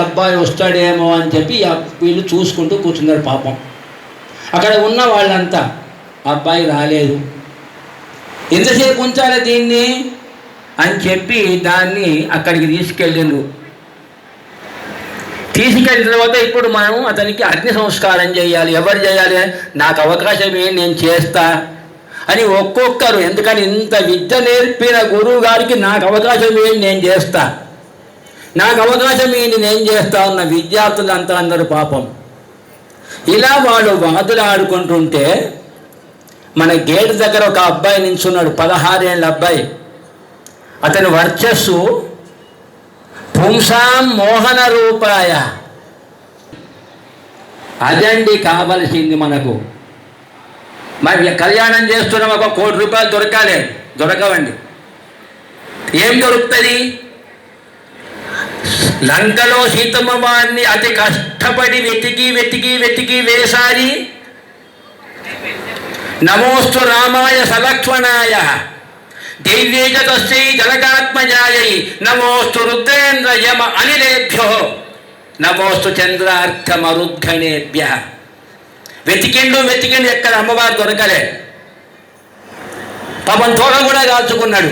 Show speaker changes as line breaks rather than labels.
అబ్బాయి వస్తాడేమో అని చెప్పి వీళ్ళు చూసుకుంటూ కూర్చున్నారు. పాపం అక్కడ ఉన్న వాళ్ళంతా అబ్బాయి రాలేదు, ఎంతసేపు ఉంచాలి దీన్ని అని చెప్పి దాన్ని అక్కడికి తీసుకెళ్ళిండ్రు. తీసుకెళ్ళిన తర్వాత ఇప్పుడు మనం అతనికి అగ్ని సంస్కారం చేయాలి. ఎవరు చేయాలి? నాకు అవకాశం ఏంటి, నేను చేస్తా అని ఒక్కొక్కరు, ఎందుకని ఇంత విద్య నేర్పిన గురువు గారికి నాకు అవకాశం ఏంటి, నేను చేస్తా, నాకు అవకాశం ఏంటి, నేను చేస్తా ఉన్న విద్యార్థులంతా అందరూ పాపం ఇలా వాళ్ళు వాదులాడుకుంటుంటే మన గేటు దగ్గర ఒక అబ్బాయి నించున్నాడు, 16 ఏళ్ళ అబ్బాయి. అతని వర్చస్సు పుంసాం మోహన రూపాయ. అదండి కావలసింది మనకు. మరి కళ్యాణం చేస్తున్నాం, ఒక 1 కోటి రూపాయలు దొరకాలి, దొరకవండి. ఏం దొరుకుతుంది? లంకలో సీతమ్మ వారిని అతి కష్టపడి వెతికి వేసారి నమోస్తు రామాయ సలక్ష్మణాయ దైవ్యేజ తస్యై జనకాత్మజాయై నమోస్తు రుద్రేంద్ర యమ అనిలేభ్యో నమోస్తు చంద్రార్థమరుద్గణేభ్య. వెతికిండు ఎక్కడ అమ్మవారు దొరకలే. పాపం తోడ కూడా కాల్చుకున్నాడు.